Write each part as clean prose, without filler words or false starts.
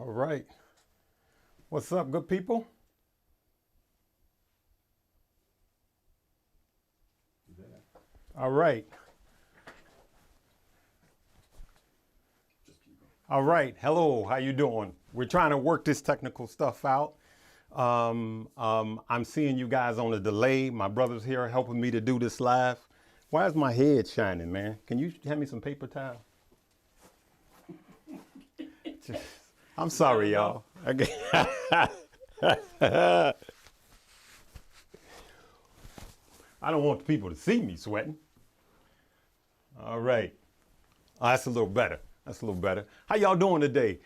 All right. What's up, good people? All right. All right. Hello. How you doing? We're trying to work this technical stuff out. I'm seeing you guys on a delay. My brother's here helping me to do this live. Why is my head shining, man? Can you hand me some paper towel? I'm sorry, y'all. Okay. I don't want people to see me sweating. All right. Oh, that's a little better. That's a little better. How y'all doing today?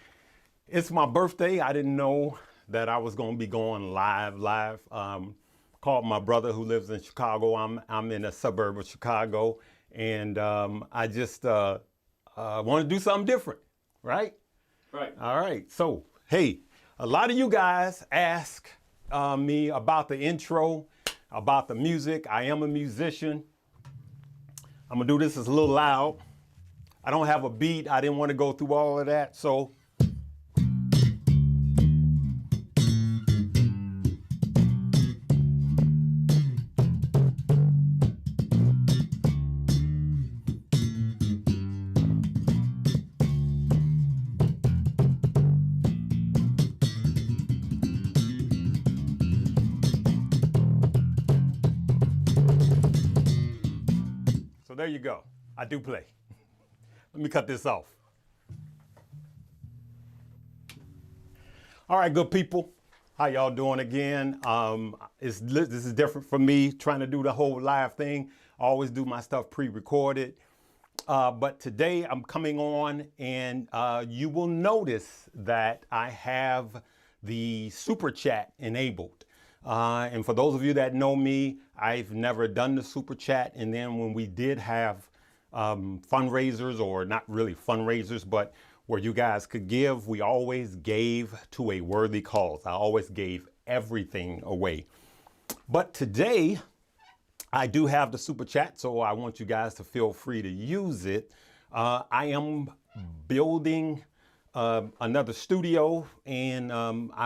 It's my birthday. I didn't know that I was going to be going live. Called my brother who lives in Chicago. I'm in a suburb of Chicago, and I just want to do something different, right? Right. All right. So, hey, a lot of you guys ask me about the intro, about the music. I am a musician. I'm going to do this as a little loud. I don't have a beat. I didn't want to go through all of that. So, there you go. I do play. Let me cut this off. All right, good people. How y'all doing again? This is different for me, trying to do the whole live thing. I always do my stuff pre-recorded. But today I'm coming on, and you will notice that I have the super chat enabled. And for those of you that know me, I've never done the super chat. And then when we did have fundraisers, or not really fundraisers, but where you guys could give, we always gave to a worthy cause. I always gave everything away. But today I do have the super chat, so I want you guys to feel free to use it. I am building another studio, and I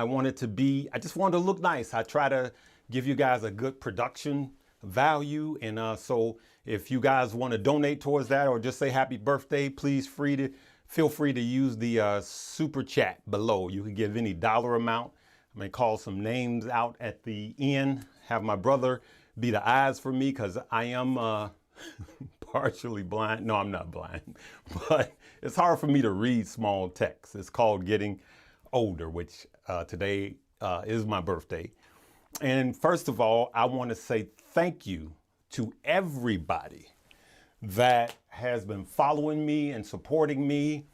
just wanted to look nice. I try to give you guys a good production value, and so if you guys want to donate towards that or just say happy birthday, please feel free to use the super chat below. You can give any dollar amount. I may call some names out at the end, have my brother be the eyes for me, because I am partially blind. No, I'm not blind, but it's hard for me to read small text. It's called getting older, which today is my birthday. And first of all, I want to say thank you to everybody that has been following me and supporting me.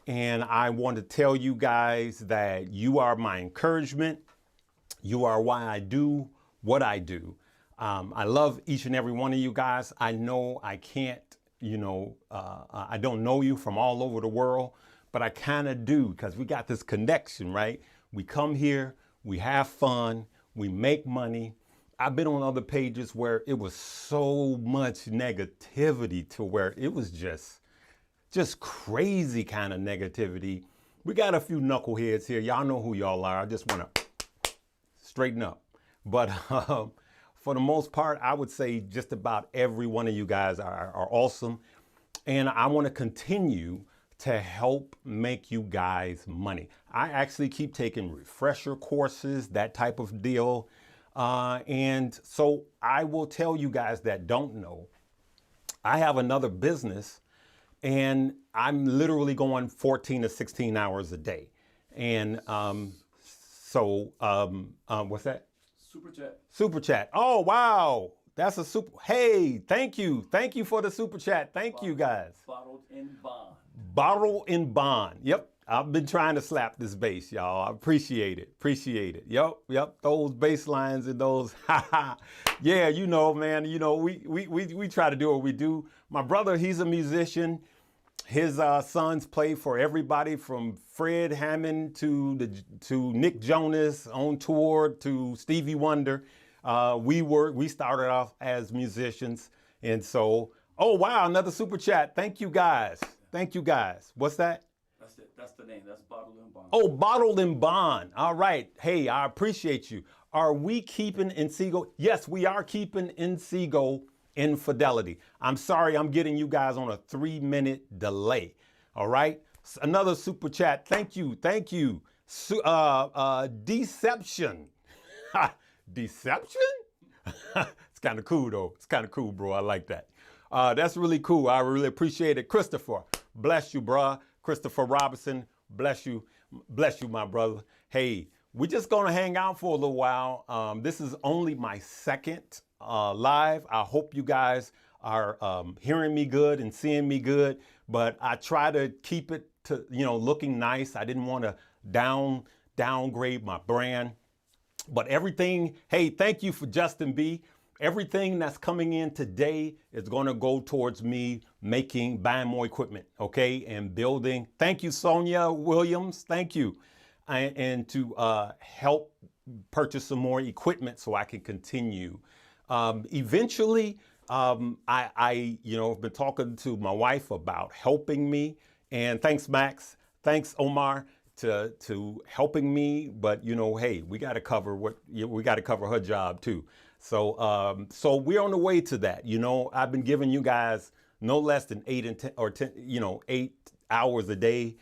And I want to tell you guys that you are my encouragement. You are why I do what I do. I love each and every one of you guys. I know I can't, I don't know you from all over the world, but I kind of do, because we got this connection, right? We come here, we have fun, we make money. I've been on other pages where it was so much negativity to where it was just crazy kind of negativity. We got a few knuckleheads here. Y'all know who y'all are. I just want to straighten up. But for the most part, I would say just about every one of you guys are awesome. And I want to continue to help make you guys money. I actually keep taking refresher courses, that type of deal. And so I will tell you guys that don't know, I have another business, and I'm literally going 14 to 16 hours a day. And what's that? Super chat. Super chat. Oh, wow. That's a super. Hey, thank you. Thank you for the super chat. Thank you guys. Bottled in bond. Bottle in bond. Yep. I've been trying to slap this bass, y'all. I appreciate it. Appreciate it. Yep. Those bass lines and those, yeah, man, we try to do what we do. My brother, he's a musician. His sons play for everybody from Fred Hammond to Nick Jonas on tour to Stevie Wonder. We started off as musicians. And so, oh, wow, another super chat. Thank you guys. Thank you guys. What's that? That's it. That's the name. That's Bottled and Bond. Oh, Bottled and Bond. All right. Hey, I appreciate you. Are we keeping Encego? Yes, we are keeping Encego in Fidelity. I'm sorry I'm getting you guys on a 3-minute delay. All right. Another super chat. Thank you. Thank you. Deception. Deception? It's kind of cool, though. It's kind of cool, bro. I like that. That's really cool. I really appreciate it. Christopher, bless you, bruh. Christopher Robinson, bless you. Bless you, my brother. Hey, we're just going to hang out for a little while. This is only my second live. I hope you guys are hearing me good and seeing me good, but I try to keep it to, looking nice. I didn't want to downgrade my brand, but everything, hey, thank you for Justin B. Everything that's coming in today is going to go towards me buying more equipment, okay, and building. Thank you, Sonia Williams. Thank you. And to help purchase some more equipment so I can continue. Eventually, I have been talking to my wife about helping me. And thanks, Max. Thanks, Omar, to helping me. But, hey, we got to cover her job, too. So we're on the way to that. I've been giving you guys no less than 8 hours a day,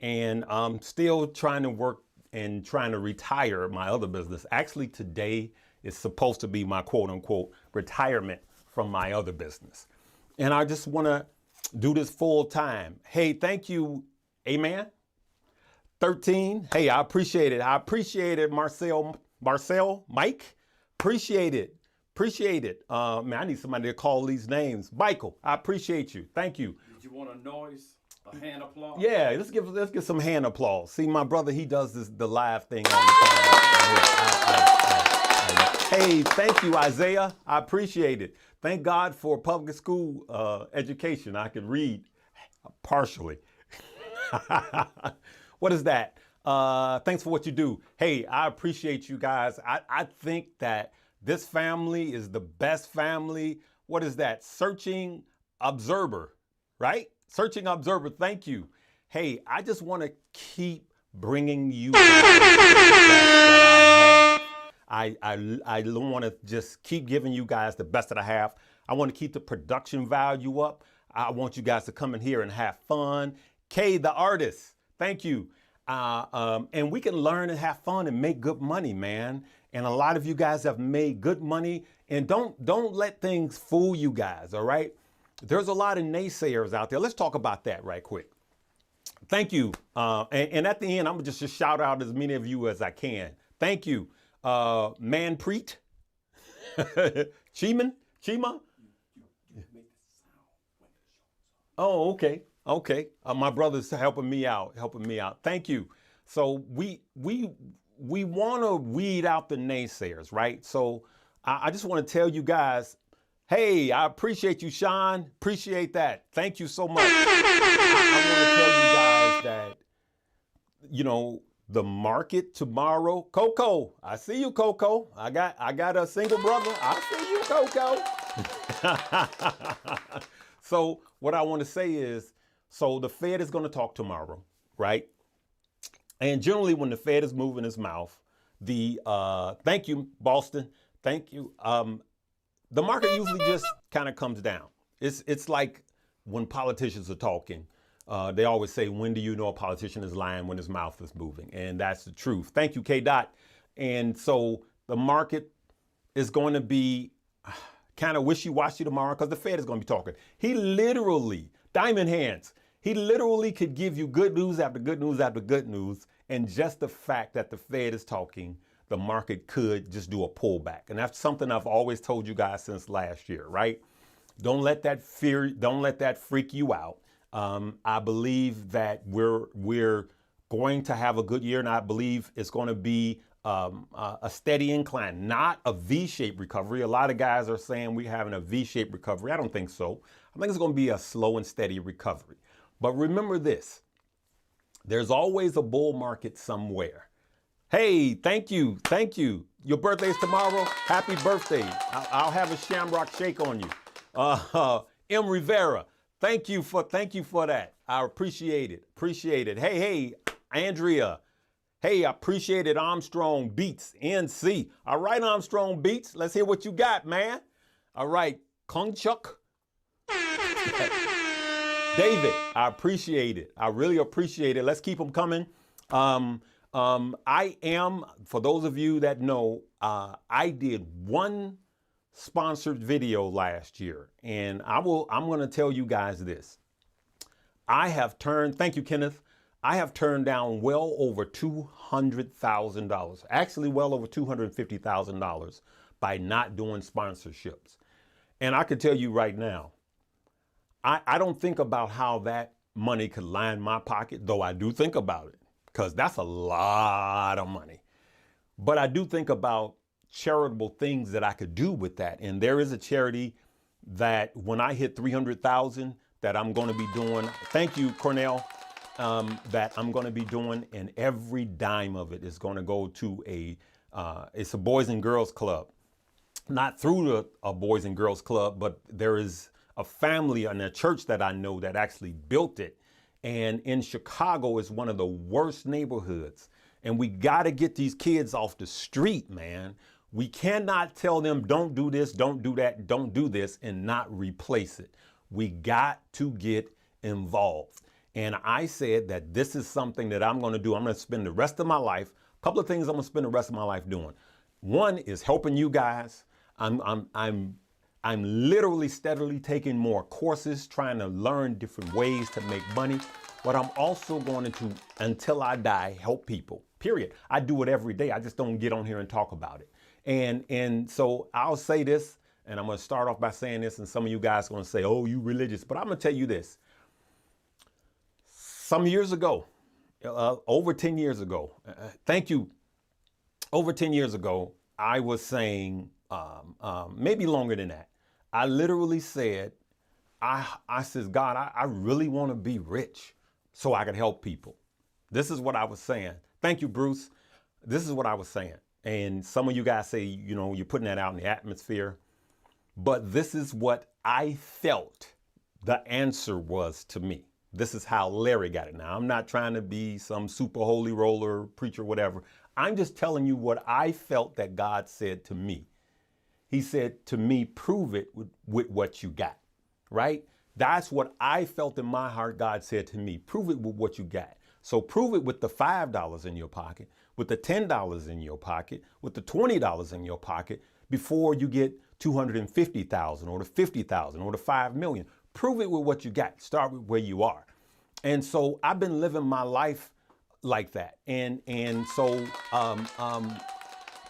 and I'm still trying to work and trying to retire my other business. Actually, today is supposed to be my quote unquote retirement from my other business. And I just want to do this full time. Hey, thank you. Amen. 13. Hey, I appreciate it. I appreciate it. Marcel, Mike. Appreciate it. Appreciate it. Man, I need somebody to call these names. Michael, I appreciate you. Thank you. Did you want a noise? A hand applause? Yeah, let's get some hand applause. See, my brother, he does the live thing all the time. Hey, thank you, Isaiah. I appreciate it. Thank God for public school education. I can read partially. What is that? Thanks for what you do. Hey, I appreciate you guys. I think that this family is the best family. What is that? Searching Observer, right? Searching Observer, thank you. Hey, I just want to keep bringing you guys the best that I have. I want to just keep giving you guys the best that I have. I want to keep the production value up. I want you guys to come in here and have fun. Kay, the artist, thank you. And we can learn and have fun and make good money, man. And a lot of you guys have made good money. And don't let things fool you guys, all right? There's a lot of naysayers out there. Let's talk about that right quick. Thank you. And at the end, I'm going to just shout out as many of you as I can. Thank you. Manpreet. Chima? Oh, okay. Okay. My brother's helping me out. Thank you. So we want to weed out the naysayers, right? So I just want to tell you guys, hey, I appreciate you, Sean. Appreciate that. Thank you so much. I want to tell you guys that, the market tomorrow. Coco, I see you, Coco. I got a single brother. I see you, Coco. So what I want to say is, so the Fed is going to talk tomorrow, right? And generally when the Fed is moving his mouth, thank you, Boston. Thank you. The market usually just kind of comes down. It's like when politicians are talking, they always say, when do you know a politician is lying? When his mouth is moving. And that's the truth. Thank you, K. Dot. And so the market is going to be kind of wishy-washy tomorrow because the Fed is going to be talking. He literally, diamond hands, he literally could give you good news after good news after good news. And just the fact that the Fed is talking, the market could just do a pullback. And that's something I've always told you guys since last year, right? Don't let that freak you out. I believe that we're going to have a good year, and I believe it's going to be a steady incline, not a V-shaped recovery. A lot of guys are saying we're having a V-shaped recovery. I don't think so. I think it's going to be a slow and steady recovery. But remember this, there's always a bull market somewhere. Hey, thank you. Thank you. Your birthday's tomorrow. Happy birthday. I'll have a shamrock shake on you. M. Rivera, Thank you for that. I appreciate it. Appreciate it. Hey, Andrea. Hey, I appreciate it. Armstrong Beats, NC. All right, Armstrong Beats. Let's hear what you got, man. All right, Kongchuk. David, I appreciate it. I really appreciate it. Let's keep them coming. I am, for those of you that know, I did one sponsored video last year, and I'm going to tell you guys this. Thank you, Kenneth. I have turned down well over $200,000, actually well over $250,000 by not doing sponsorships. And I can tell you right now, I don't think about how that money could line my pocket, though I do think about it, because that's a lot of money. But I do think about charitable things that I could do with that. And there is a charity that when I hit 300,000 that I'm going to be doing, thank you, Cornell, that I'm going to be doing, and every dime of it is going to go to it's a Boys and Girls Club. Not through a Boys and Girls Club, but there is a family and a church that I know that actually built it. And in Chicago is one of the worst neighborhoods. And we got to get these kids off the street, man. We cannot tell them, don't do this, don't do that, don't do this, and not replace it. We got to get involved. And I said that this is something that I'm going to do. I'm going to spend the rest of my life, a couple of things I'm going to spend the rest of my life doing. One is helping you guys. I'm literally steadily taking more courses, trying to learn different ways to make money. But I'm also going to, until I die, help people, period. I do it every day. I just don't get on here and talk about it. And so I'll say this, and I'm going to start off by saying this, and some of you guys are going to say, oh, you religious. But I'm going to tell you this. Some years ago, over 10 years ago, thank you, over 10 years ago, I was saying, maybe longer than that, I literally said, I says, God, I really want to be rich so I could help people. This is what I was saying. Thank you, Bruce. This is what I was saying. And some of you guys say, you know, you're putting that out in the atmosphere. But this is what I felt the answer was to me. This is how Larry got it. Now, I'm not trying to be some super holy roller preacher, whatever. I'm just telling you what I felt that God said to me. He said to me, prove it with what you got, right? That's what I felt in my heart. God said to me, prove it with what you got. So prove it with the $5 in your pocket, with the $10 in your pocket, with the $20 in your pocket before you get 250,000 or the 50,000 or the 5 million. Prove it with what you got. Start with where you are. And so I've been living my life like that. And so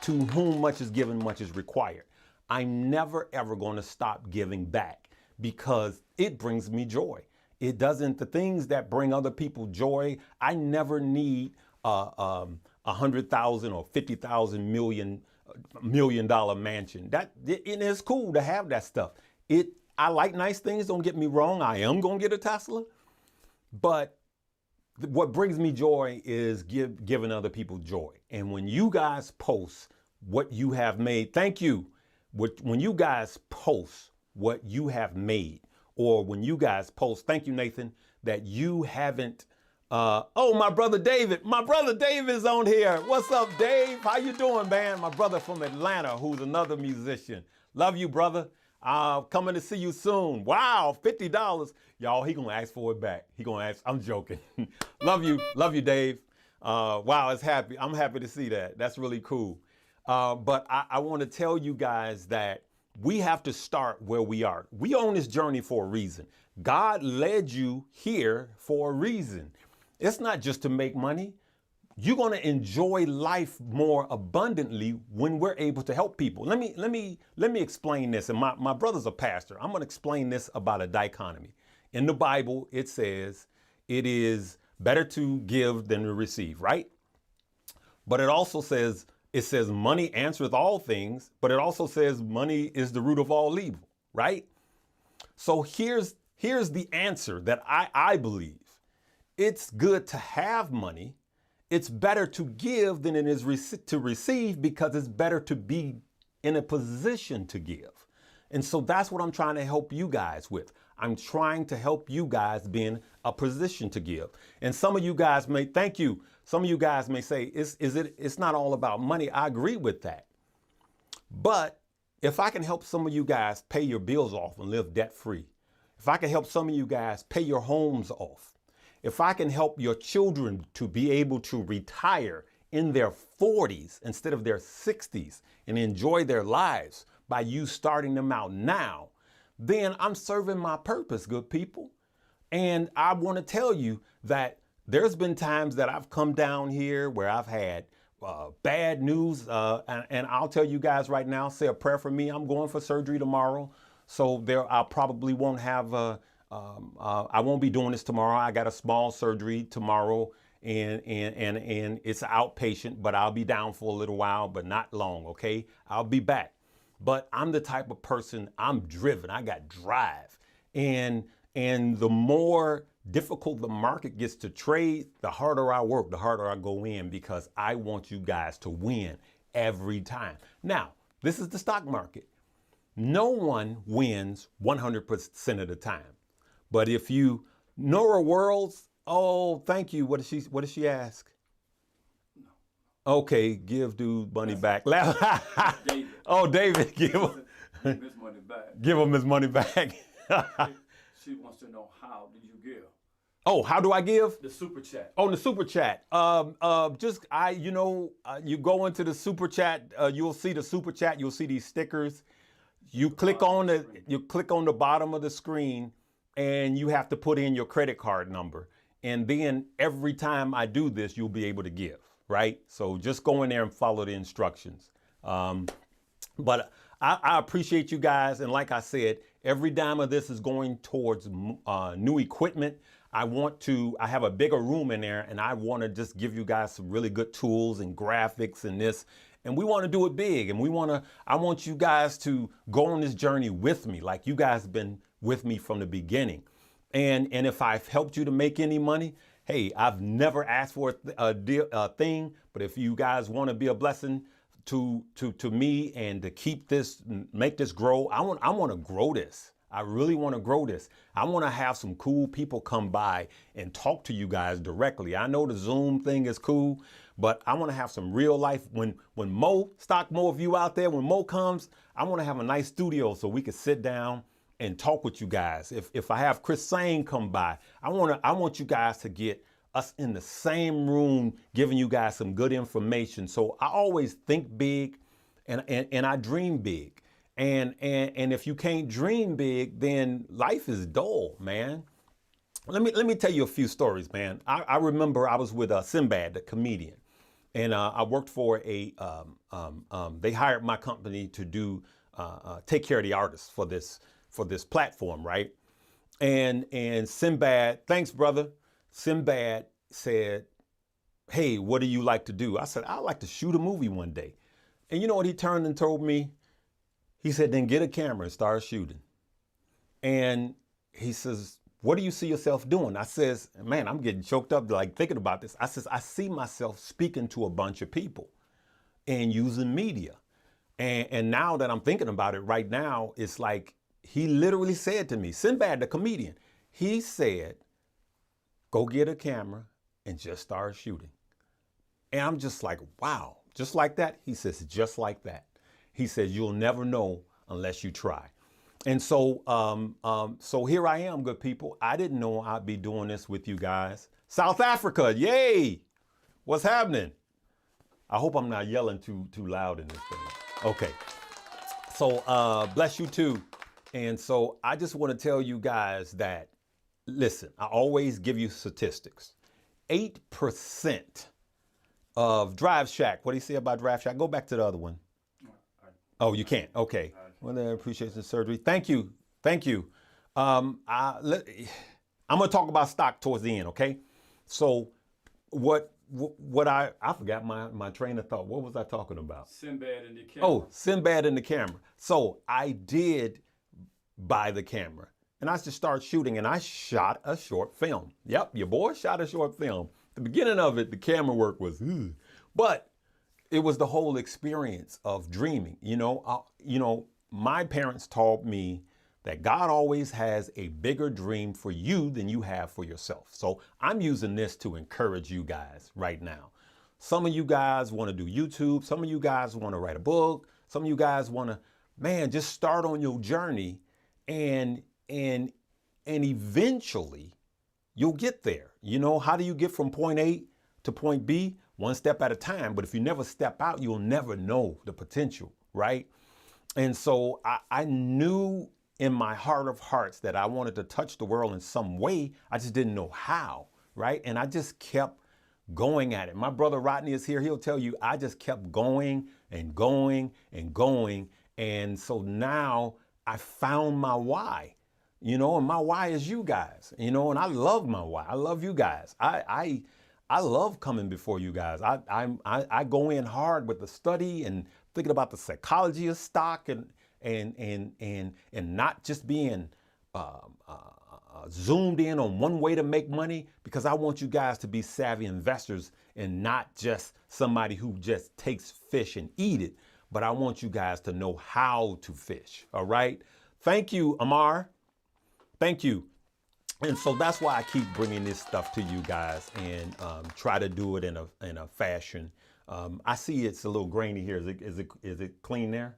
to whom much is given, much is required. I'm never, ever going to stop giving back because it brings me joy. It doesn't, the things that bring other people joy, I never need $100,000 or $50,000 million dollar mansion. It is cool to have that stuff. I like nice things, don't get me wrong. I am going to get a Tesla. But what brings me joy is giving other people joy. And when you guys post what you have made, thank you. When you guys post what you have made, or when you guys post, thank you, Nathan, that you haven't, oh, my brother David is on here. What's up, Dave? How you doing, man? My brother from Atlanta, who's another musician. Love you, brother. Coming to see you soon. Wow, $50. Y'all, he gonna ask for it back. He gonna ask, I'm joking. Love you, Dave. Wow, I'm happy to see that. That's really cool. But I want to tell you guys that we have to start where we are. We on this journey for a reason. God led you here for a reason. It's not just to make money. You're going to enjoy life more abundantly when we're able to help people. Let me explain this. And my brother's a pastor. I'm going to explain this about a dichotomy. In the Bible, it says it is better to give than to receive, right? But it also says, money answereth all things, but it also says money is the root of all evil, right? So here's the answer that I believe. It's good to have money. It's better to give than it is to receive because it's better to be in a position to give. And so that's what I'm trying to help you guys with. I'm trying to help you guys be in a position to give. And some of you guys may, thank you. Some of you guys may say, it's not all about money. I agree with that. But if I can help some of you guys pay your bills off and live debt free, if I can help some of you guys pay your homes off, if I can help your children to be able to retire in their 40s instead of their 60s and enjoy their lives by you starting them out now, then I'm serving my purpose, good people. And I want to tell you that there's been times that I've come down here where I've had bad news. And I'll tell you guys right now, say a prayer for me. I'm going for surgery tomorrow. So I probably won't have, I won't be doing this tomorrow. I got a small surgery tomorrow and it's outpatient, but I'll be down for a little while, but not long. Okay. I'll be back. But I'm the type of person, I'm driven. I got drive. And the more difficult the market gets to trade, the harder I work, the harder I go in, because I want you guys to win every time. Now, this is the stock market. No one wins 100% of the time. But if you, Nora Worlds, oh, thank you. What did she ask? No. Okay, give dude money back. David. Oh, David, give him his money back. Give him his money back. She wants to know, how do you give? Oh, how do I give? The super chat. On the super chat. You go into the super chat, you'll see the super chat, you'll see these stickers. You click on the bottom of the screen and you have to put in your credit card number. And then every time I do this, you'll be able to give, right? So just go in there and follow the instructions. But I appreciate you guys. And like I said, every dime of this is going towards new equipment. I have a bigger room in there, and I want to just give you guys some really good tools and graphics and this. And we want to do it big. And I want you guys to go on this journey with me, like you guys have been with me from the beginning. And if I've helped you to make any money, hey, I've never asked for a thing, but if you guys want to be a blessing to me and to keep this, make this grow, I want to grow this. I really want to grow this. I want to have some cool people come by and talk to you guys directly. I know the Zoom thing is cool, but I want to have some real life. When Mo, Stock Mo of you out there, when Mo comes, I want to have a nice studio so we can sit down and talk with you guys. If I have Chris Sane come by, I want you guys to get us in the same room, giving you guys some good information. So I always think big and I dream big. And if you can't dream big, then life is dull, man. Let me tell you a few stories, man. I remember I was with Sinbad, the comedian, and I worked for they hired my company to do take care of the artists for this platform, right? And Sinbad, thanks, brother. Sinbad said, "Hey, what do you like to do?" I said, "I'd like to shoot a movie one day." And you know what he turned and told me? He said, "Then get a camera and start shooting." And he says, "What do you see yourself doing?" I says, "Man, I'm getting choked up like thinking about this." I says, "I see myself speaking to a bunch of people and using media." And now that I'm thinking about it right now, it's like he literally said to me, Sinbad, the comedian, he said, "Go get a camera and just start shooting." And I'm just like, wow, just like that? He says, just like that. He says, "You'll never know unless you try." And so here I am, good people. I didn't know I'd be doing this with you guys. South Africa, yay! What's happening? I hope I'm not yelling too loud in this thing. Okay. So bless you too. And so I just want to tell you guys that, listen, I always give you statistics. 8% of Drive Shack. What do you say about Drive Shack? Go back to the other one. Oh, you can't. Okay. Well, then appreciation surgery. Thank you. Thank you. I'm going to talk about stock towards the end. Okay. So what I forgot my train of thought. What was I talking about? Sinbad in the camera. Oh, Sinbad in the camera. So I did buy the camera and I just started shooting and I shot a short film. Yep. Your boy shot a short film. The beginning of it, the camera work was, but it was the whole experience of dreaming. My parents taught me that God always has a bigger dream for you than you have for yourself. So I'm using this to encourage you guys right now. Some of you guys want to do YouTube. Some of you guys want to write a book. Some of you guys want to, man, just start on your journey and eventually you'll get there. You know, how do you get from point A to point B? One step at a time. But if you never step out, you'll never know the potential, right? And so I knew in my heart of hearts that I wanted to touch the world in some way. I just didn't know how, right? And I just kept going at it. My brother Rodney is here. He'll tell you I just kept going and going and going. And so now I found my why, you know, and my why is you guys, you know, and I love my why. I love you guys. I love coming before you guys. I go in hard with the study and thinking about the psychology of stock and not just being zoomed in on one way to make money, because I want you guys to be savvy investors and not just somebody who just takes fish and eat it, but I want you guys to know how to fish. All right. Thank you, Amar. Thank you. And so that's why I keep bringing this stuff to you guys and try to do it in a fashion. I see it's a little grainy here. Is it clean there?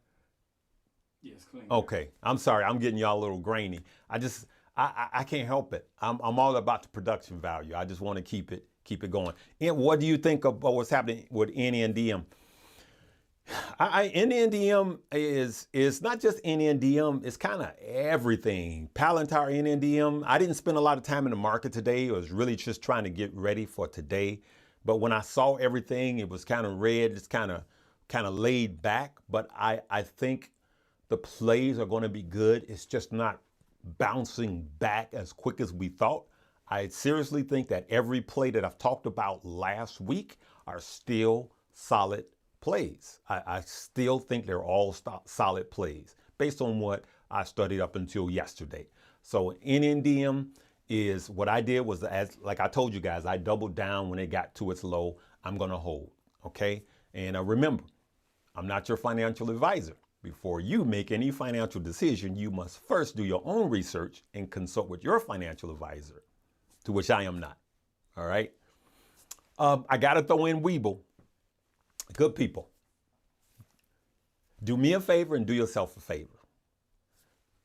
Yes, clean. Okay. I'm sorry. I'm getting y'all a little grainy. I can't help it. I'm all about the production value. I just want to keep it going. And what do you think of what's happening with NNDM? NNDM is not just NNDM, it's kind of everything. Palantir, NNDM. I didn't spend a lot of time in the market today. I was really just trying to get ready for today. But when I saw everything, it was kind of red. It's kind of laid back. But I think the plays are going to be good. It's just not bouncing back as quick as we thought. I seriously think that every play that I've talked about last week are still solid plays. I still think they're all solid plays based on what I studied up until yesterday. So NNDM is what I did was, as like I told you guys, I doubled down when it got to its low. I'm going to hold. Okay. And remember, I'm not your financial advisor. Before you make any financial decision, you must first do your own research and consult with your financial advisor, to which I am not. All right. I got to throw in Webull. Good people, do me a favor and do yourself a favor.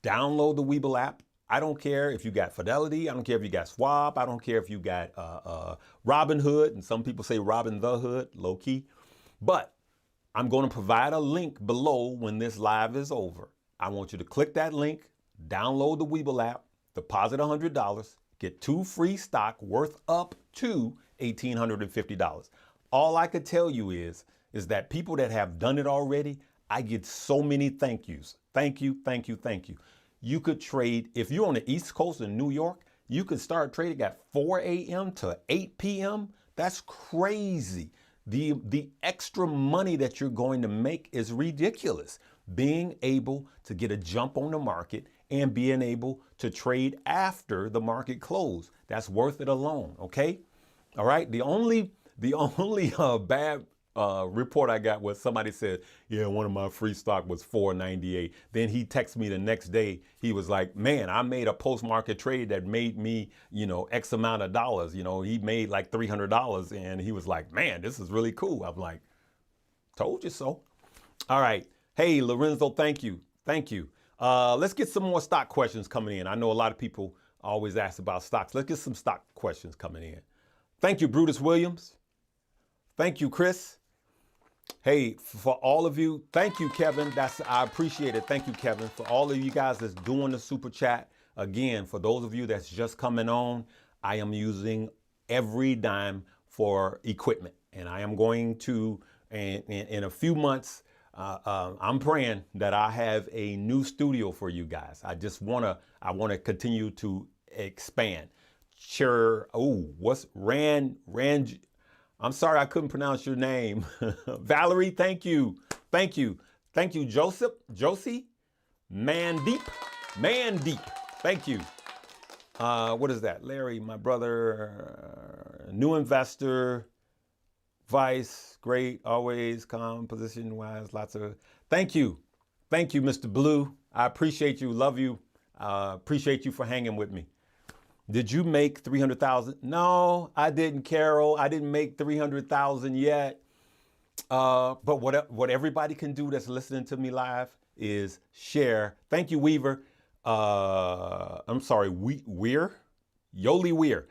Download the Webull app. I don't care if you got Fidelity. I don't care if you got Swap. I don't care if you got Robinhood. And some people say Robin the Hood, low key. But I'm going to provide a link below when this live is over. I want you to click that link, download the Webull app, deposit $100, get 2 free stock worth up to $1,850. All I could tell you is that people that have done it already, I get so many thank yous. Thank you, thank you, thank you. You could trade, if you're on the East Coast in New York, you could start trading at 4 a.m. to 8 p.m. That's crazy. The extra money that you're going to make is ridiculous. Being able to get a jump on the market and being able to trade after the market close, that's worth it alone, okay? All right, the only bad report I got was somebody said, yeah, one of my free stock was $4.98. Then he texted me the next day. He was like, man, I made a post-market trade that made me, X amount of dollars. He made like $300. And he was like, man, this is really cool. I'm like, told you so. All right. Hey, Lorenzo, thank you. Thank you. Let's get some more stock questions coming in. I know a lot of people always ask about stocks. Let's get some stock questions coming in. Thank you, Brutus Williams. Thank you, Chris. Hey, for all of you, thank you, Kevin. I appreciate it. Thank you, Kevin. For all of you guys that's doing the super chat. Again, for those of you that's just coming on, I am using every dime for equipment. And I am going to, in a few months, I'm praying that I have a new studio for you guys. I want to continue to expand. Sure. Oh, what's Rand? I'm sorry, I couldn't pronounce your name. Valerie, thank you. Thank you. Thank you, Josie, Mandeep. Thank you. What is that? Larry, my brother, new investor, Vice, great, always calm, position wise, lots of, thank you. Thank you, Mr. Blue. I appreciate you, love you. Appreciate you for hanging with me. Did you make 300,000? No, I didn't, Carol. I didn't make 300,000 yet. But what everybody can do that's listening to me live is share. Thank you, Weaver. I'm sorry, Weir. Yoli Weir.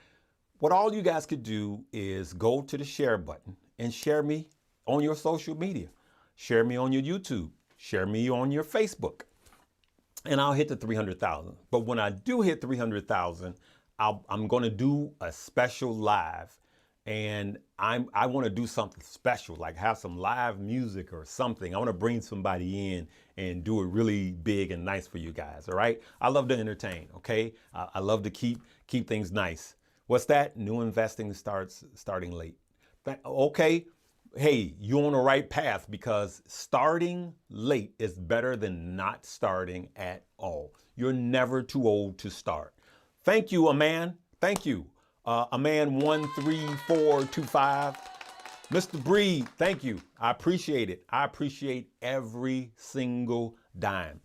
What all you guys could do is go to the share button and share me on your social media. Share me on your YouTube. Share me on your Facebook. And I'll hit the 300,000. But when I do hit 300,000, I'm going to do a special live. And I want to do something special, like have some live music or something. I want to bring somebody in and do it really big and nice for you guys. All right. I love to entertain. OK, I love to keep things nice. What's that? New investing starting late. OK. Hey, you're on the right path, because starting late is better than not starting at all. You're never too old to start. Thank you, Aman. Thank you. Aman13425. Mr. Breed, thank you. I appreciate it. I appreciate every single dime,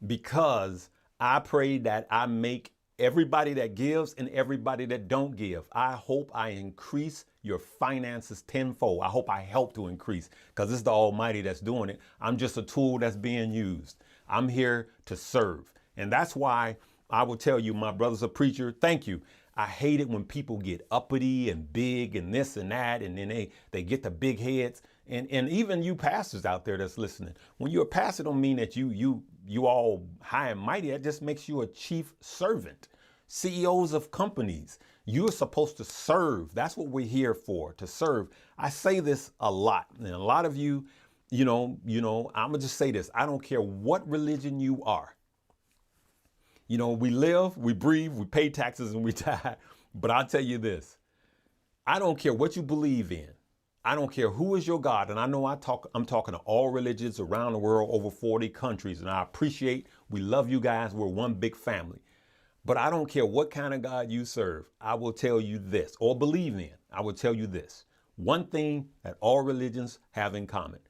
because I pray that I make everybody that gives and everybody that don't give. I hope I increase your finances tenfold. I hope I help to increase, because it's the Almighty that's doing it. I'm just a tool that's being used. I'm here to serve. And that's why I will tell you, my brother's a preacher, thank you. I hate it when people get uppity and big and this and that, and then they get the big heads. And even you pastors out there that's listening, when you're a pastor, don't mean that you all high and mighty. That just makes you a chief servant. CEOs of companies, you're supposed to serve. That's what we're here for, to serve. I say this a lot, and a lot of you, you know, I'm gonna just say this. I don't care what religion you are. You know, we live, we breathe, we pay taxes, and we die. But I'll tell you this, I don't care what you believe in. I don't care who is your God. And I know I'm talking to all religions around the world, over 40 countries. And I appreciate, we love you guys. We're one big family. But I don't care what kind of God you serve. I will tell you this, or believe in. I will tell you this. One thing that all religions have in common: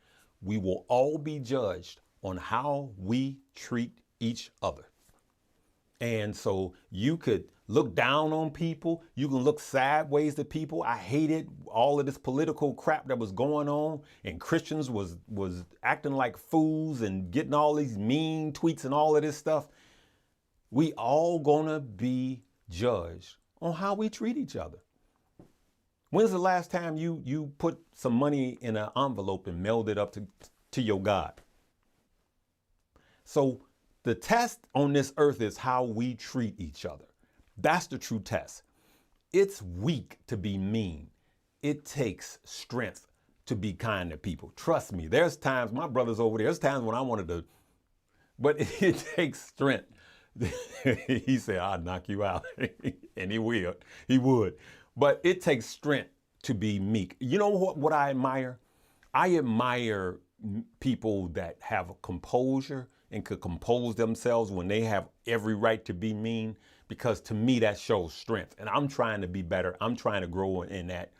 we will all be judged on how we treat each other. And so you could look down on people. You can look sideways to people. I hated all of this political crap that was going on, and Christians was acting like fools and getting all these mean tweets and all of this stuff. We all gonna be judged on how we treat each other. When's the last time you put some money in an envelope and mailed it up to your God? So the test on this earth is how we treat each other. That's the true test. It's weak to be mean. It takes strength to be kind to people. Trust me, there's times, my brother's over there, there's times when I wanted to, but it takes strength. He said, I'll knock you out. And he will. He would. But it takes strength to be meek. You know what I admire? I admire people that have a composure and could compose themselves when they have every right to be mean, because to me that shows strength. And I'm trying to be better. I'm trying to grow in that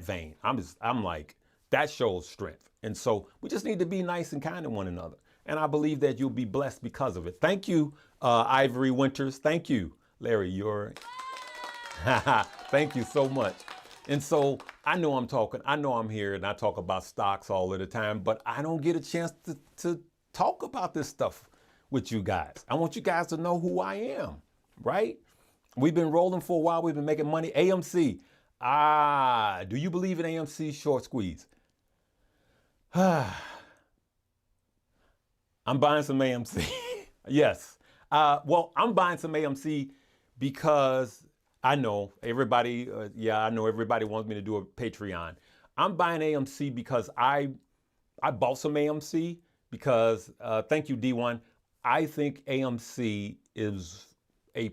vein. I'm like, that shows strength. And so we just need to be nice and kind to one another. And I believe that you'll be blessed because of it. Thank you, Ivory Winters. Thank you, Larry. Thank you so much. And so I know I'm here and I talk about stocks all of the time, but I don't get a chance to talk about this stuff with you guys. I want you guys to know who I am, right? We've been rolling for a while. We've been making money. AMC. Do you believe in AMC short squeeze? I'm buying some AMC. Yes. Well, I'm buying some AMC because I know everybody, I know everybody wants me to do a Patreon. I'm buying AMC because I bought some AMC because, thank you, D1. I think AMC is a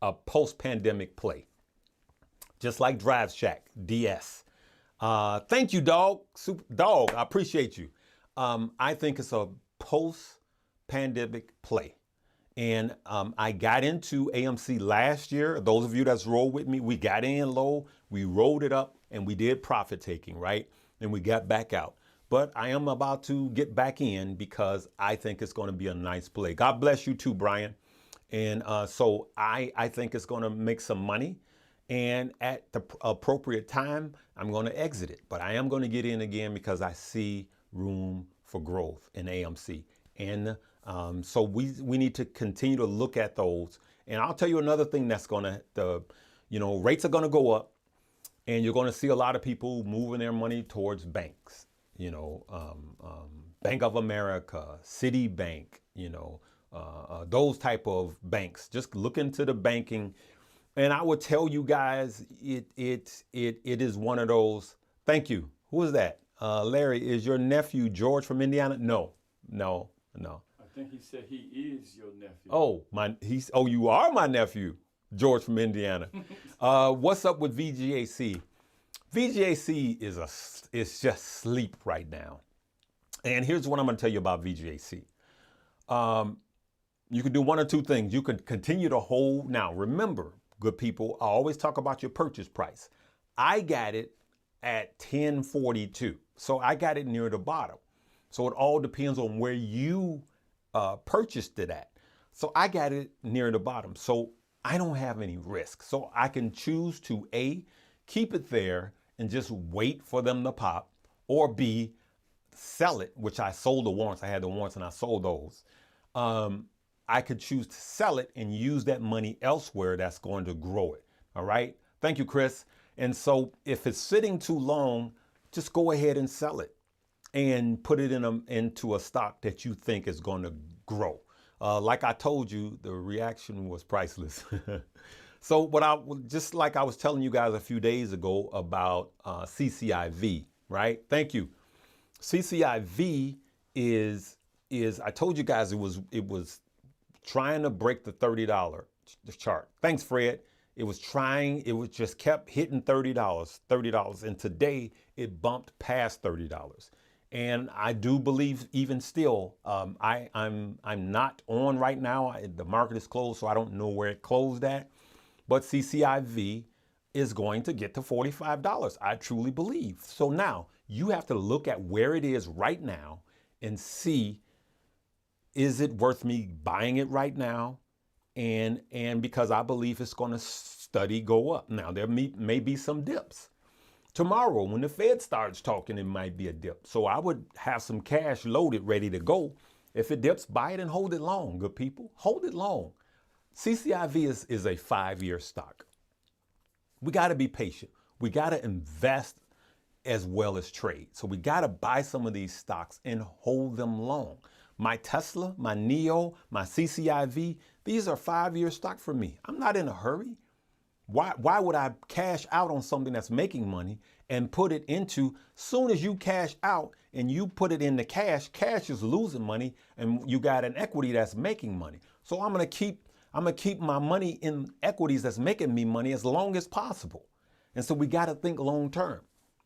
post-pandemic play, just like Drive Shack, DS. Thank you, Dog. Dog, I appreciate you. I think it's a post-pandemic play. And I got into AMC last year. Those of you that's rolled with me, we got in low, we rolled it up, and we did profit taking, right? And we got back out. but I am about to get back in because I think it's going to be a nice play. God bless you too, Brian. And so I think it's going to make some money. And at the appropriate time, I'm going to exit it. But I am going to get in again because I see room for growth in AMC. And so we need to continue to look at those. And I'll tell you another thing that's going to, rates are going to go up. And you're going to see a lot of people moving their money towards banks. Bank of America, Citibank, those type of banks. Just look into the banking. And I would tell you guys, it is one of those. Thank you. Who is that? Larry, is your nephew George from Indiana? No. I think he said he is your nephew. Oh, you are my nephew, George from Indiana. What's up with VGAC? VGAC is just sleep right now. And here's what I'm going to tell you about VGAC. You can do one or two things. You can continue to hold. Now, remember, good people, I always talk about your purchase price. I got it at 1042. So I got it near the bottom. So it all depends on where you purchased it at. So I got it near the bottom. So I don't have any risk. So I can choose to A, keep it there and just wait for them to pop, or B, sell it, which I sold the warrants. I had the warrants and I sold those. I could choose to sell it and use that money elsewhere that's going to grow it. All right. Thank you, Chris. And so if it's sitting too long, just go ahead and sell it and put it into a stock that you think is going to grow. Like I told you, the reaction was priceless. So just like I was telling you guys a few days ago about CCIV, right? Thank you. CCIV is I told you guys it was trying to break the $30 chart. Thanks, Fred. It just kept hitting $30. And today it bumped past $30. And I do believe even still, I'm not on right now. The market is closed, so I don't know where it closed at. But CCIV is going to get to $45. I truly believe. So now you have to look at where it is right now and see, is it worth me buying it right now? And because I believe it's going to steady go up. Now, there may be some dips. Tomorrow, when the Fed starts talking, it might be a dip. So I would have some cash loaded, ready to go. If it dips, buy it and hold it long, good people. Hold it long. CCIV is a 5-year stock. We got to be patient. We got to invest as well as trade. So we got to buy some of these stocks and hold them long. My Tesla, my NEO, my CCIV, these are 5-year stock for me. I'm not in a hurry. Why would I cash out on something that's making money and put it into, soon as you cash out and you put it into cash is losing money and you got an equity that's making money. So I'm going to keep my money in equities that's making me money as long as possible. And so we got to think long term.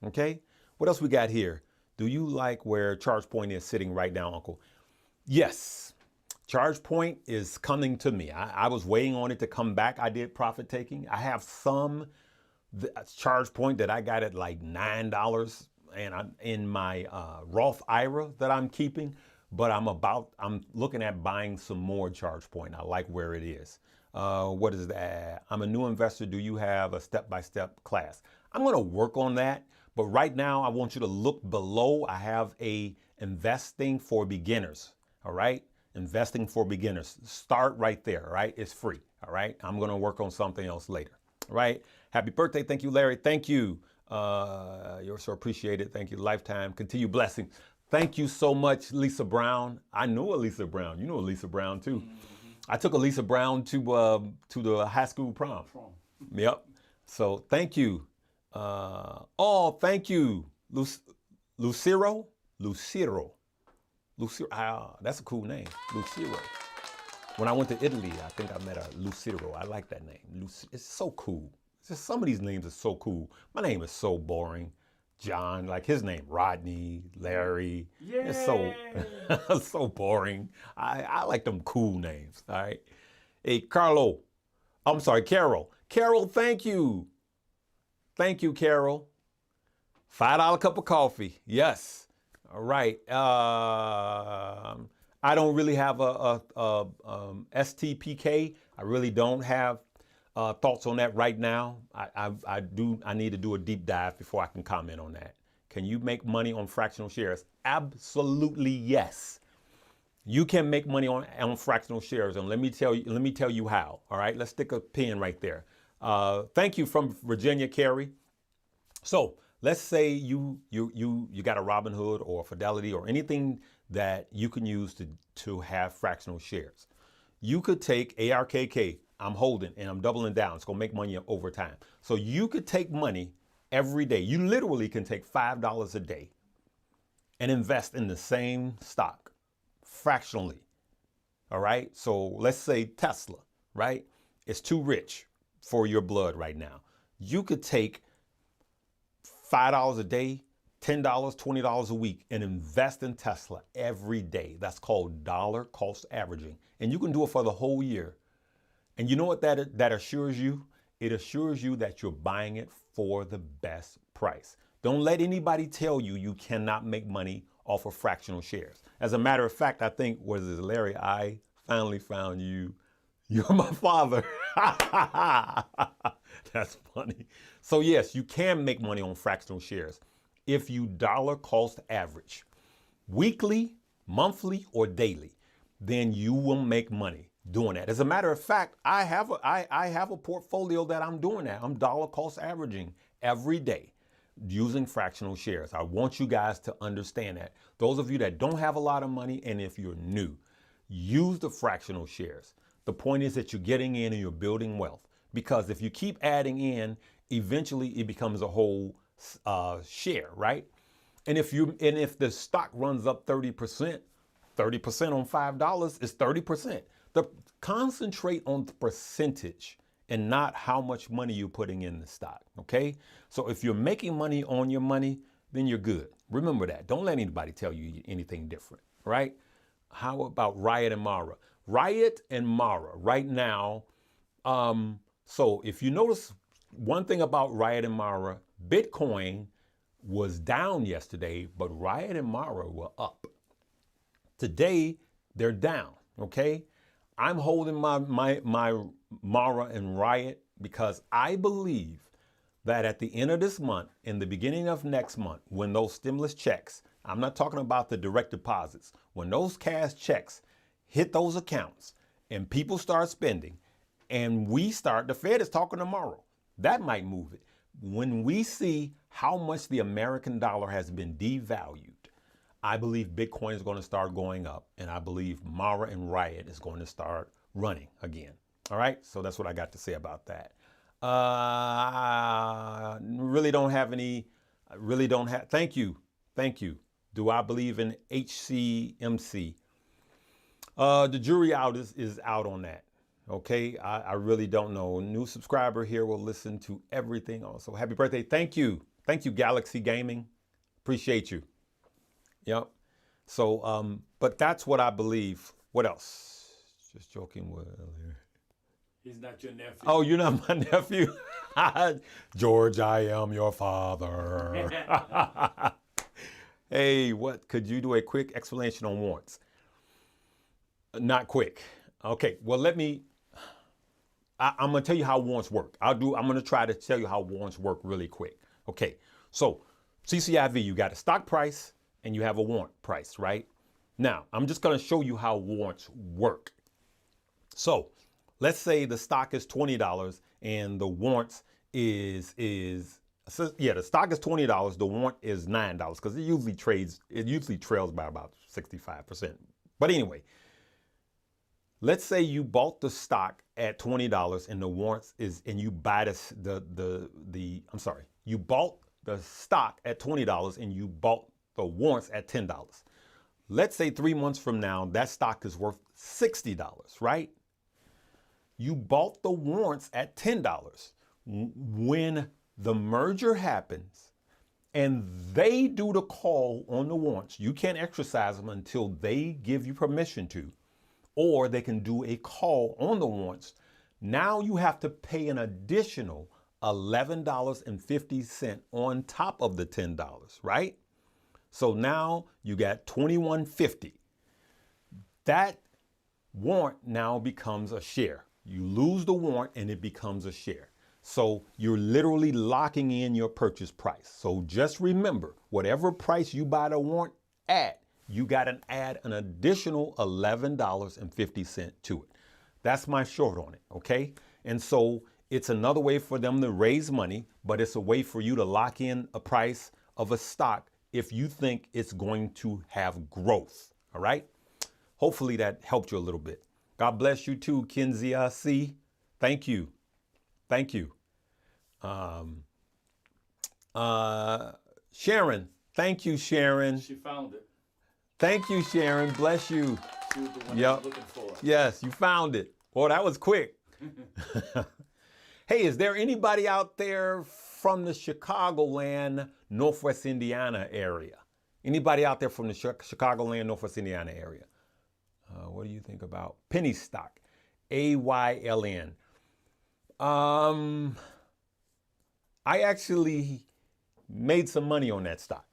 Okay. What else we got here? Do you like where ChargePoint is sitting right now, Uncle? Yes. ChargePoint is coming to me. I was waiting on it to come back. I did profit taking. I have some ChargePoint that I got at like $9 and I'm in my Roth IRA that I'm keeping. But I'm looking at buying some more ChargePoint. I like where it is. What is that? I'm a new investor. Do you have a step-by-step class? I'm going to work on that. But right now, I want you to look below. I have a investing for beginners. All right. Investing for beginners. Start right there. All right. It's free. All right. I'm going to work on something else later. All right. Happy birthday. Thank you, Larry. Thank you. You're so appreciated. Thank you. Lifetime. Continue blessing. Thank you so much, Lisa Brown. I know Elisa Brown. You know Elisa Brown too. Mm-hmm. I took Elisa Brown to the high school prom. Yep. So thank you. Thank you, Lucero. That's a cool name, Lucero. When I went to Italy, I think I met a Lucero. I like that name. It's so cool. It's just some of these names are so cool. My name is so boring. John, like his name, Rodney, Larry. Yay. It's so boring. I like them cool names. All right. Hey, Carol. Carol, thank you. Thank you, Carol. $5 cup of coffee. Yes. All right. I don't really have a STPK. I really don't have thoughts on that right now. I need to do a deep dive before I can comment on that. Can you make money on fractional shares? Absolutely yes. You can make money on fractional shares, and let me tell you how. All right, let's stick a pin right there. Thank you from Virginia, Carrie. So let's say you got a Robinhood or a Fidelity or anything that you can use to have fractional shares. You could take ARKK. I'm holding and I'm doubling down. It's gonna make money over time. So you could take money every day. You literally can take $5 a day and invest in the same stock fractionally. All right. So let's say Tesla, right? It's too rich for your blood right now. You could take $5 a day, $10, $20 a week and invest in Tesla every day. That's called dollar cost averaging. And you can do it for the whole year. And you know what that assures you? It assures you that you're buying it for the best price. Don't let anybody tell you you cannot make money off of fractional shares. As a matter of fact, I think, was it Larry, I finally found you. You're my father. That's funny. So yes, you can make money on fractional shares if you dollar cost average weekly, monthly, or daily. Then you will make money doing that. As a matter of fact, I have a portfolio that I'm doing that. I'm dollar cost averaging every day using fractional shares. I want you guys to understand that. Those of you that don't have a lot of money, and if you're new, use the fractional shares. The point is that you're getting in and you're building wealth, because if you keep adding in, eventually it becomes a whole share, right? And if the stock runs up 30%, 30% on $5 is 30%. Concentrate on the percentage and not how much money you're putting in the stock, okay? So if you're making money on your money, then you're good. Remember that. Don't let anybody tell you anything different, right? How about Riot and Mara? Riot and Mara right now. So if you notice one thing about Riot and Mara, Bitcoin was down yesterday, but Riot and Mara were up. Today, they're down, okay? I'm holding my Mara and Riot because I believe that at the end of this month, in the beginning of next month, when those stimulus checks, I'm not talking about the direct deposits, when those cash checks hit those accounts and people start spending and the Fed is talking tomorrow, that might move it. When we see how much the American dollar has been devalued, I believe Bitcoin is going to start going up, and I believe Mara and Riot is going to start running again. All right, so that's what I got to say about that. Thank you. Do I believe in HCMC? The jury is out on that. Okay, I really don't know. New subscriber here will listen to everything. Also, happy birthday. Thank you, Galaxy Gaming. Appreciate you. Yep. So, but that's what I believe. What else? Just joking. He's not your nephew. Oh, you're not my nephew? George, I am your father. Hey, what? Could you do a quick explanation on warrants? Not quick. Okay, well, I'm going to tell you how warrants work. I'm going to try to tell you how warrants work really quick. Okay, so CCIV, you got a stock price and you have a warrant price, right? Now, I'm just going to show you how warrants work. So let's say the stock is $20 and the warrants the stock is $20, the warrant is $9 because it usually trails by about 65%. But anyway, let's say you bought the stock at $20 and the warrants you bought the stock at $20 and you bought the warrants at $10. Let's say 3 months from now, that stock is worth $60, right? You bought the warrants at $10. When the merger happens and they do the call on the warrants, you can't exercise them until they give you permission to, or they can do a call on the warrants. Now you have to pay an additional $11.50 on top of the $10, right? So now you got 2150. That warrant now becomes a share. You lose the warrant and it becomes a share. So you're literally locking in your purchase price. So just remember, whatever price you buy the warrant at, you got to add an additional $11.50 to it. That's my short on it, okay? And so it's another way for them to raise money, but it's a way for you to lock in a price of a stock if you think it's going to have growth, all right? Hopefully that helped you a little bit. God bless you too, Kenzia C. Thank you. Thank you. Sharon. Thank you, Sharon. She found it. Thank you, Sharon. Bless you. She was the one I was looking for. Yes, you found it. Well, that was quick. Hey, is there anybody out there from the Chicagoland, Northwest Indiana area? Anybody out there from the Chicagoland, Northwest Indiana area? What do you think about penny stock? AYLN. I actually made some money on that stock.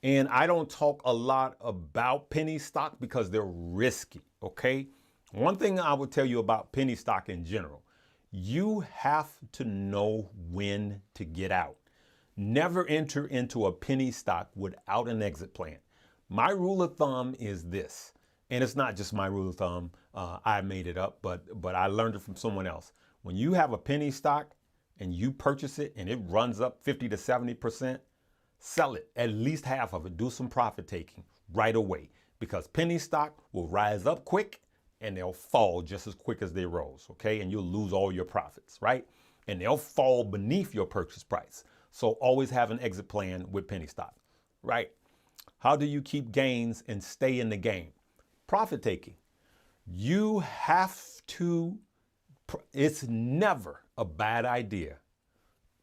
And I don't talk a lot about penny stock because they're risky, okay? One thing I would tell you about penny stock in general, you have to know when to get out. Never enter into a penny stock without an exit plan. My rule of thumb is this, and it's not just my rule of thumb. I made it up, but I learned it from someone else. When you have a penny stock and you purchase it and it runs up 50 to 70%, sell it, at least half of it. Do some profit taking right away because penny stock will rise up quick and they'll fall just as quick as they rose, okay? And you'll lose all your profits, right? And they'll fall beneath your purchase price. So always have an exit plan with penny stock, right? How do you keep gains and stay in the game? Profit taking. You have to, it's never a bad idea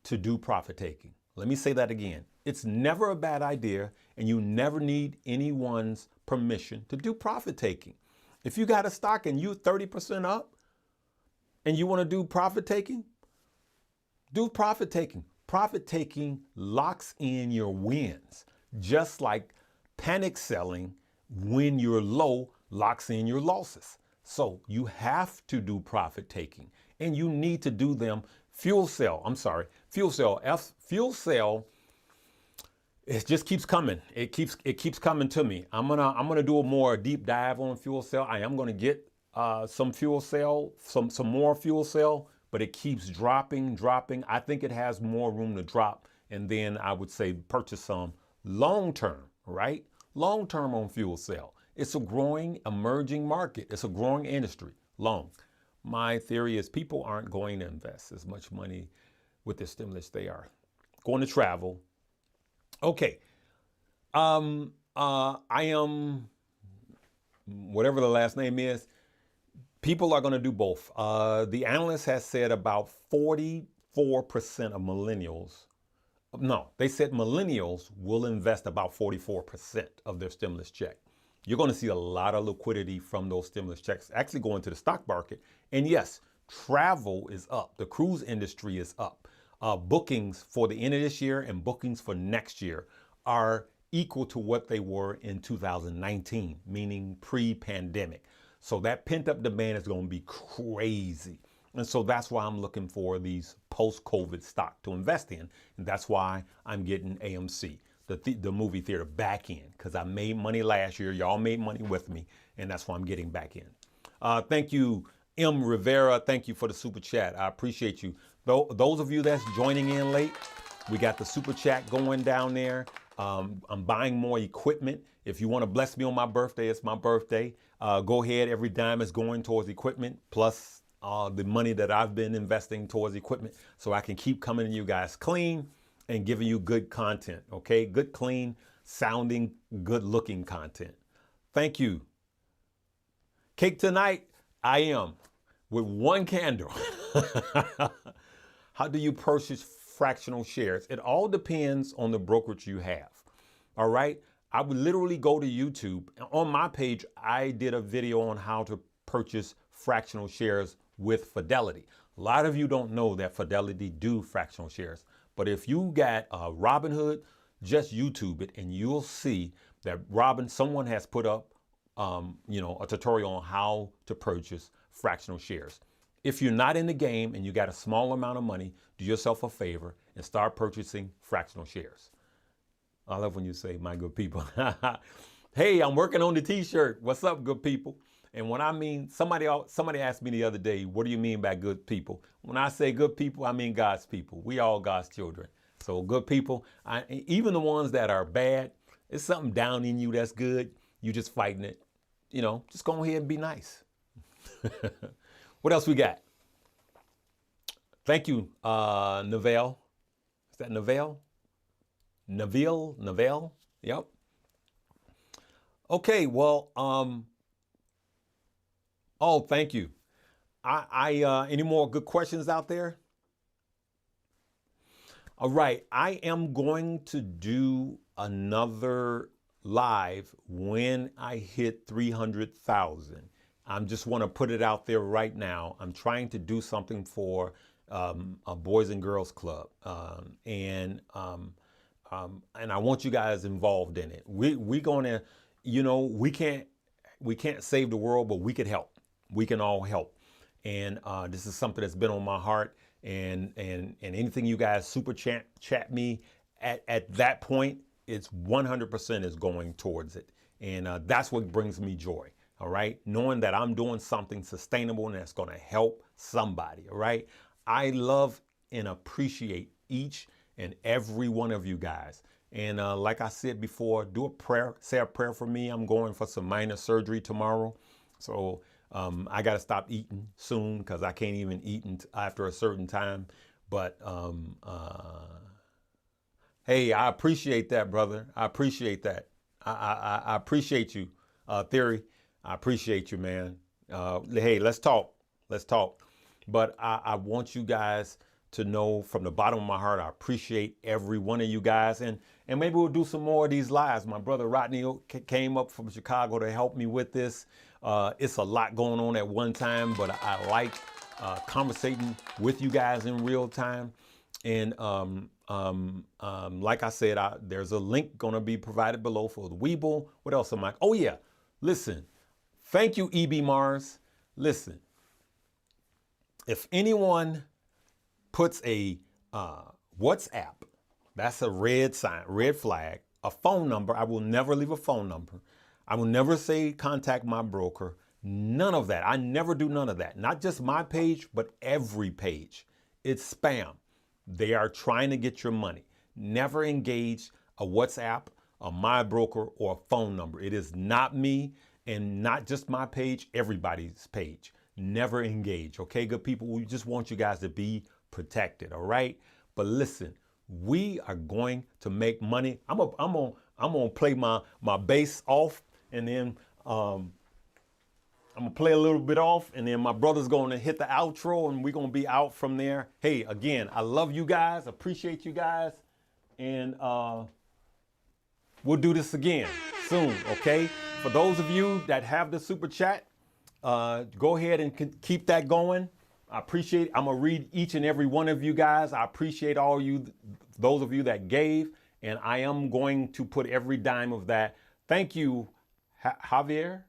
to do profit taking. Let me say that again. It's never a bad idea, and you never need anyone's permission to do profit taking. If you got a stock and you 30% up and you want to do profit taking, do profit taking. Profit taking locks in your wins, just like panic selling when you're low locks in your losses. So you have to do profit taking, and you need to do them. Fuel cell, it just keeps coming. It keeps coming to me. I'm gonna do a more deep dive on fuel cell. I am gonna get some fuel cell, some more fuel cell, but it keeps dropping. I think it has more room to drop, and then I would say purchase some long term, right? Long term on fuel cell. It's a growing, emerging market. It's a growing industry. Long. My theory is people aren't going to invest as much money with the stimulus. They are going to travel. Okay. I am, whatever the last name is, people are going to do both. The analyst has said about 44% of millennials, no, they said millennials will invest about 44% of their stimulus check. You're going to see a lot of liquidity from those stimulus checks actually going to the stock market. And yes, travel is up. The cruise industry is up. Bookings for the end of this year and bookings for next year are equal to what they were in 2019, meaning pre-pandemic. So that pent-up demand is going to be crazy. And so that's why I'm looking for these post-COVID stock to invest in. And that's why I'm getting AMC, the movie theater, back in, because I made money last year. Y'all made money with me, and that's why I'm getting back in. Thank you, M. Rivera. Thank you for the super chat. I appreciate you. Those of you that's joining in late, we got the super chat going down there. I'm buying more equipment. If you want to bless me on my birthday, it's my birthday. Go ahead. Every dime is going towards equipment, plus the money that I've been investing towards equipment, so I can keep coming to you guys clean and giving you good content, okay? Good, clean, sounding, good-looking content. Thank you. Cake tonight, I am, with one candle. How do you purchase fractional shares? It all depends on the brokerage you have, all right? I would literally go to YouTube. On my page, I did a video on how to purchase fractional shares with Fidelity. A lot of you don't know that Fidelity do fractional shares. But if you got Robinhood, Just YouTube it and you'll see that someone has put up, a tutorial on how to purchase fractional shares. If you're not in the game and you got a small amount of money, do yourself a favor and start purchasing fractional shares. I love when you say, my good people. Hey, I'm working on the t-shirt. What's up, good people? And when I mean, somebody asked me the other day, what do you mean by good people? When I say good people, I mean God's people. We all God's children. So good people, even the ones that are bad, it's something down in you that's good. You just fighting it. Just go ahead and be nice. What else we got? Thank you, Neville. Is that Neville? Neville? Yep. Okay, well, thank you. Any more good questions out there? All right, I am going to do another live when I hit 300,000. I just want to put it out there right now. I'm trying to do something for a Boys and Girls Club, and I want you guys involved in it. We're gonna, we can't save the world, but we could help. We can all help, and this is something that's been on my heart. And anything you guys super chat me at that point, it's 100% is going towards it, and that's what brings me joy. All right, knowing that I'm doing something sustainable and that's going to help somebody. All right, I love and appreciate each and every one of you guys. And like I said before, say a prayer for me. I'm going for some minor surgery tomorrow, so I got to stop eating soon because I can't even eat after a certain time. But hey, I appreciate that, brother. I appreciate that. I appreciate you, Theory. I appreciate you, man. Hey, let's talk. Let's talk. But I want you guys to know from the bottom of my heart, I appreciate every one of you guys. And maybe we'll do some more of these lives. My brother Rodney came up from Chicago to help me with this. It's a lot going on at one time, but I like conversating with you guys in real time. And like I said, there's a link going to be provided below for the Weeble. What else am I? Oh, yeah. Listen. Thank you, EB Mars. Listen, if anyone puts a WhatsApp, that's a red flag, a phone number, I will never leave a phone number. I will never say contact my broker. None of that. I never do none of that. Not just my page, but every page. It's spam. They are trying to get your money. Never engage a WhatsApp, a my broker, or a phone number. It is not me. And not just my page, everybody's page. Never engage, okay, good people? We just want you guys to be protected, all right? But listen, we are going to make money. I'm gonna play my bass off, and then I'm gonna play a little bit off, and then my brother's gonna hit the outro, and we're gonna be out from there. Hey, again, I love you guys, appreciate you guys, and we'll do this again soon, okay? For those of you that have the super chat, go ahead and keep that going. I appreciate it. I'm going to read each and every one of you guys. I appreciate all you, those of you that gave, and I am going to put every dime of that. Thank you, Javier,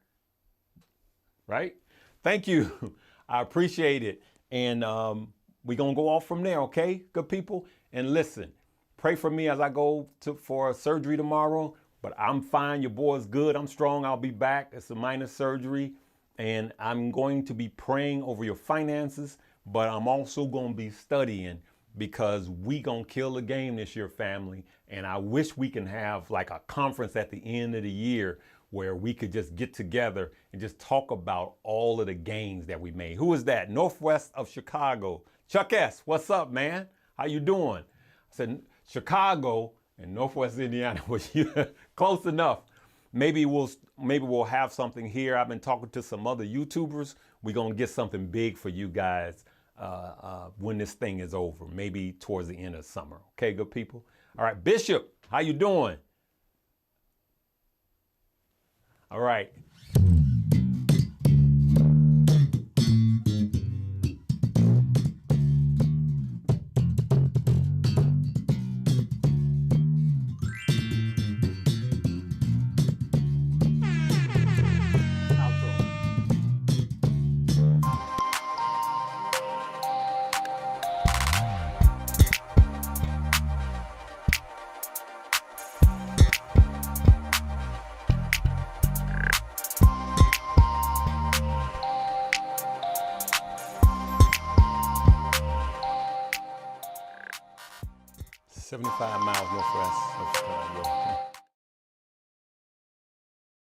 right? Thank you. I appreciate it. And we're going to go off from there, okay, good people? And listen, pray for me as I go for surgery tomorrow. But I'm fine. Your boy's good. I'm strong. I'll be back. It's a minor surgery. And I'm going to be praying over your finances. But I'm also going to be studying because we going to kill the game this year, family. And I wish we can have like a conference at the end of the year where we could just get together and just talk about all of the gains that we made. Who is that? Northwest of Chicago. Chuck S., what's up, man? How you doing? I said, Chicago and Northwest Indiana, was close enough. Maybe we'll have something here. I've been talking to some other YouTubers. We're gonna get something big for you guys when this thing is over. Maybe towards the end of summer. Okay, good people. All right, Bishop, how you doing? All right. 75 miles northwest of Chicago.